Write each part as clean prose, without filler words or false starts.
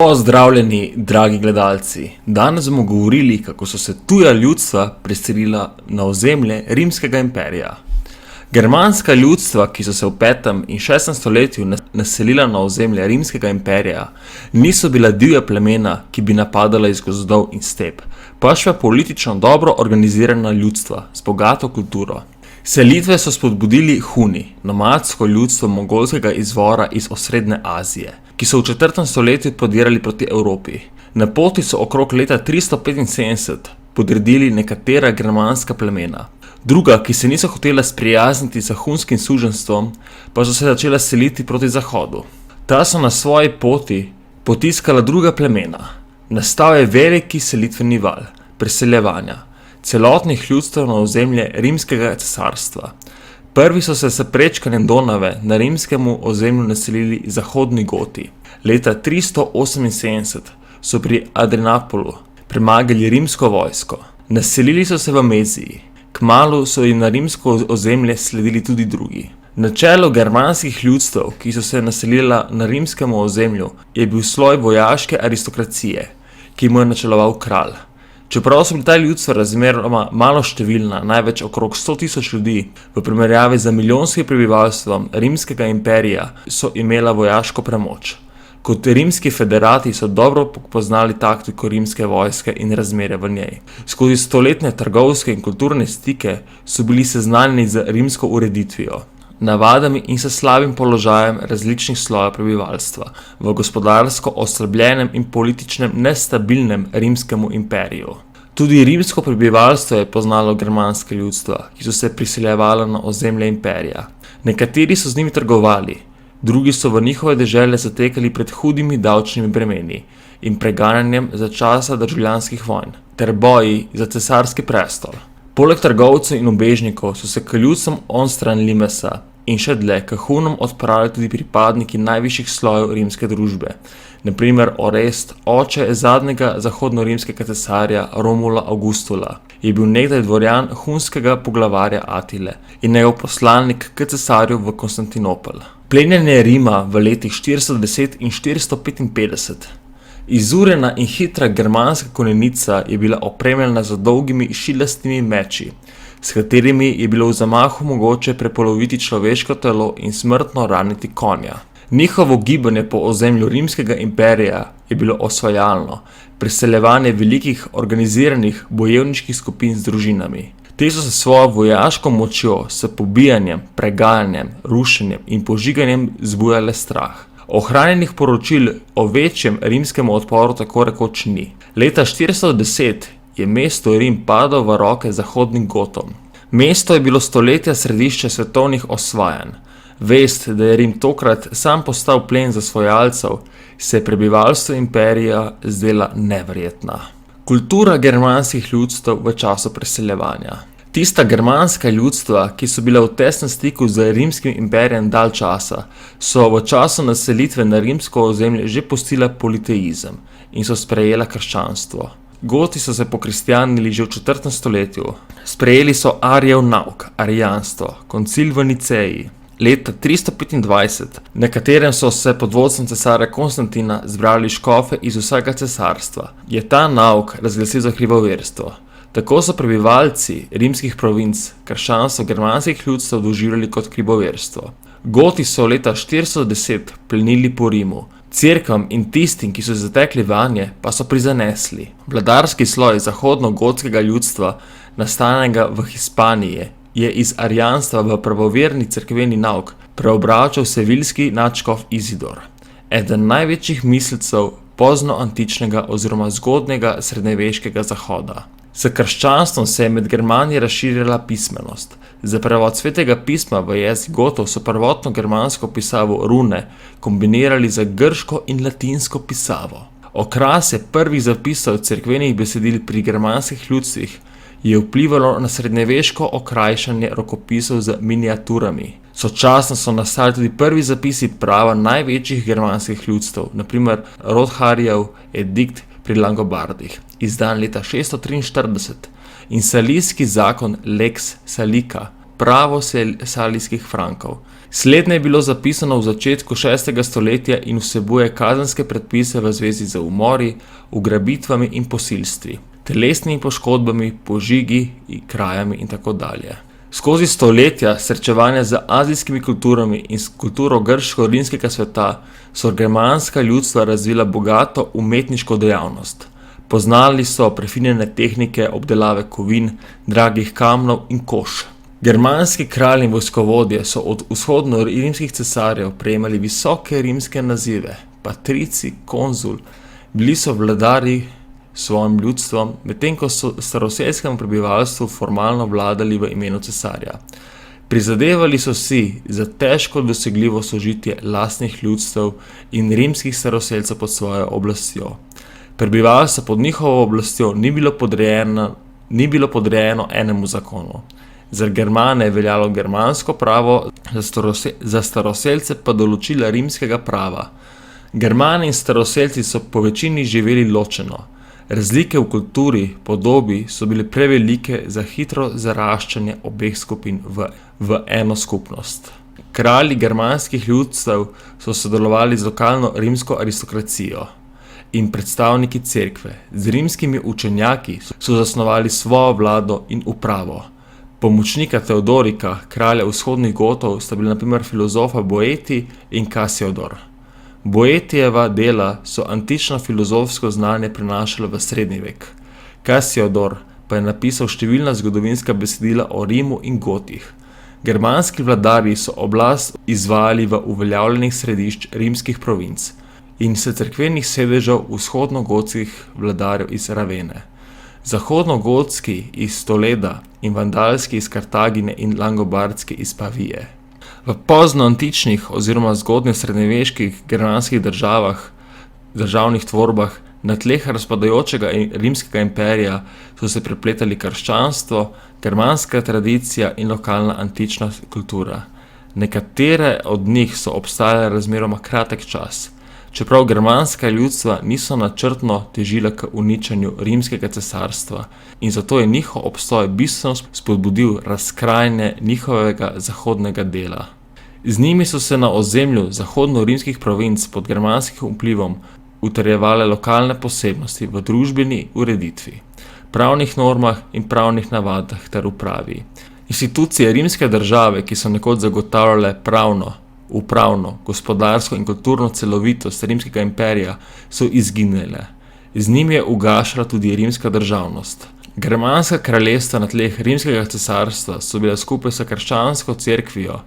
Pozdravljeni, dragi gledalci! Danes bomo govorili, kako so se tuja ljudstva preselila na ozemlje Rimskega imperija. Germanska ljudstva, ki so se v 5. in 6. stoletju naselila na ozemlje Rimskega imperija, niso bila divja plemena, ki bi napadala iz gozdov in step, pač pa politično dobro organizirana ljudstva z bogato kulturo. Selitve so spodbudili Huni, nomadsko ljudstvo mongolskega izvora iz osrednje Azije, ki so v 4. stoletju podirali proti Evropi. Na poti so okrog leta 375 podredili nekatera germanska plemena. Druga, ki se niso hotela sprijazniti z hunskim suženjstvom, pa so se začela seliti proti zahodu. Ta so na svoji poti potiskala druga plemena. Nastal je veliki selitveni val, preseljevanja celotnih ljudstev na ozemlje Rimskega cesarstva. Prvi so se s prečkanjem Donave na rimskemu ozemlju naselili zahodni Goti. Leta 378 so pri Adrianopolu premagali rimsko vojsko. Naselili so se v Meziji. Kmalu so jim na rimsko ozemlje sledili tudi drugi. Na čelu germanskih ljudstev, ki so se naselila na rimskemu ozemlju, je bil sloj vojaške aristokracije, ki mu je načeloval kralj. Čeprav so bili ta ljudstva razmeroma malo številna, največ okrog 100.000 ljudi, v primerjavi z milijonskim prebivalstvom Rimskega imperija so imela vojaško premoč. Kot rimski federati so dobro poznali taktiko rimske vojske in razmere v njej. Skozi stoletne trgovske in kulturne stike so bili seznanjeni z rimsko ureditvijo, navadami in s slabim položajem različnih slojev prebivalstva v gospodarsko oslabljenem in političnem nestabilnem rimskemu imperiju. Tudi rimsko prebivalstvo je poznalo germanske ljudstva, ki so se priseljevala na ozemlje imperija. Nekateri so z njimi trgovali, drugi so v njihove dežele zatekali pred hudimi davčnimi bremeni in preganjanjem za časa državljanskih vojn ter boji za cesarski prestol. Poleg trgovcev in ubežnikov so se k ljudstvom onstran Limesa in še dlje k Hunom odpravili tudi pripadniki najvišjih slojev rimske družbe, na primer Orest, oče zadnjega zahodnorimskega cesarja Romula Augustula, je bil nekdaj dvorjan hunskega poglavarja Atile in njegov poslanik k cesarju v Konstantinopel. Plenjenje Rima v letih 410 in 455. Izurjena in hitra germanska konjenica je bila opremljena z dolgimi šilastimi meči, s katerimi je bilo v zamahu mogoče prepoloviti človeško telo in smrtno raniti konja. Njihovo gibanje po ozemlju Rimskega imperija je bilo osvajalno, preseljevanje velikih organiziranih bojevniških skupin z družinami. Te so se svojo vojaško močjo, s pobijanjem, preganjanjem, rušenjem in požiganjem zbujale strah. Ohranjenih poročil o večjem rimskemu odporu tako rekoč ni. Leta 410 je mesto Rim padlo v roke zahodnim Gotom. Mesto je bilo stoletja središče svetovnih osvajanj. Vest, da je Rim tokrat sam postal plen zasvojalcev, se je prebivalstvo imperija zdela neverjetna. Kultura germanskih ljudstev v času preseljevanja. Tista germanska ljudstva, ki so bila v tesnem stiku z Rimskim imperijem dalj časa, so v času naselitve na rimsko ozemlje že pustila politeizem in so sprejela krščanstvo. Goti so se pokristjanili že v 4. stoletju. Sprejeli so Arijev nauk, arijanstvo, koncil v Niceji, leta 325, na katerem so se pod vodstvom cesarja Konstantina zbrali škofe iz vsega cesarstva. Je ta nauk razglasil za krivoverstvo. Tako so prebivalci rimskih provinc krščanstvo germanskih ljudstev doživljali kot krivoverstvo. Goti so leta 410 plenili po Rimu. Cerkvam in tistim, ki so zatekli vanje, pa so prizanesli. Vladarski sloj zahodno-gotskega ljudstva, nastanjenega v Hispaniji, je iz arijanstva v pravoverni cerkveni nauk preobračal seviljski nadškof Izidor, eden največjih mislecev poznoantičnega oziroma zgodnjega srednjeveškega zahoda. S krščanstvom se je med Germani razširila pismenost. Za prevod svetega pisma v jezik Gotov so prvotno germansko pisavo rune kombinirali z grško in latinsko pisavo. Okrasje prvih zapisov cerkvenih besedil pri germanskih ljudstvih je vplivalo na srednjeveško okrajšanje rokopisov z miniaturami. Sočasno so nastali tudi prvi zapisi prava največjih germanskih ljudstev, na primer Rodharijev edikt pri Langobardih, izdan leta 643, in salijski zakon Lex Salica, pravo salijskih Frankov, Slednje je bilo zapisano v začetku 6. stoletja in vsebuje kazenske predpise v zvezi z umori, ugrabitvami in posilstvi, telesnimi poškodbami, požigi, krajami in tako dalje. Skozi stoletja srečevanja z azijskimi kulturami in s kulturo grško-rimskega sveta so germanska ljudstva razvila bogato umetniško dejavnost. Poznali so prefinjene tehnike obdelave kovin, dragih kamnov in kož. Germanski kralji in vojskovodje so od vzhodno-rimskih cesarjev prejemali visoke rimske nazive, patrici, konzul, bili so vladarji svojim ljudstvom, medtem ko so staroselskemu prebivalstvu formalno vladali v imenu cesarja. Prizadevali so si za težko dosegljivo sožitje lastnih ljudstev in rimskih staroselcev pod svojo oblastjo. Prebivalstvo pod njihovo oblastjo ni bilo podrejeno enemu zakonu. Za Germane je veljalo germansko pravo, za staroselce pa določila rimskega prava. Germani in staroselci so po večini živeli ločeno. Razlike v kulturi, podobi so bile prevelike za hitro zaraščanje obeh skupin v eno skupnost. Kralji germanskih ljudstev so sodelovali z lokalno rimsko aristokracijo in predstavniki cerkve. Z rimskimi učenjaki so zasnovali svojo vlado in upravo. Pomočnika Teodorika, kralja vzhodnih Gotov, sta bili na primer filozofa Boeti in Kasiodor. Boetijeva dela so antično filozofsko znanje prenašala v srednji vek. Kasiodor pa je napisal številna zgodovinska besedila o Rimu in Gotih. Germanski vladarji so oblast izvajali v uveljavljenih središč rimskih provinc in se cerkvenih sedežev vzhodnogotskih vladarjev iz Ravene. Zahodnogotski iz Toleda in vandalski iz Kartagine in langobardski iz Pavije. V poznoantičnih oziroma zgodnje srednjeveških germanskih državnih tvorbah na tleh razpadajočega rimskega imperija so se prepletali krščanstvo, germanska tradicija in lokalna antična kultura. Nekatere od njih so obstajale razmeroma kratek čas, čeprav germanska ljudstva niso načrtno težila k uničenju rimskega cesarstva in zato je njihov obstoj bistveno spodbudil razkrajanje njihovega zahodnega dela. Z njimi so se na ozemlju zahodno-rimskih provinc pod germanskim vplivom utrjevale lokalne posebnosti v družbeni ureditvi, pravnih normah in pravnih navadah ter upravi. Institucije rimske države, ki so nekoč zagotavljale pravno, upravno, gospodarsko in kulturno celovitost rimskega imperija, so izginile. Z njim je ugašala tudi rimska državnost. Germanska kraljestva na tleh rimskega cesarstva so bila skupaj s krščansko cerkvijo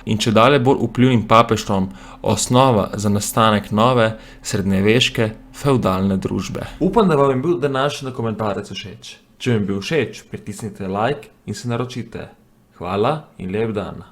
in čedalje bolj vplivnim papeštvom osnova za nastanek nove, srednjeveške, fevdalne družbe. Upam, da vam je bil današnji dokumentarec všeč. Če vam je bil všeč, pritisnite like in se naročite. Hvala in lep dan.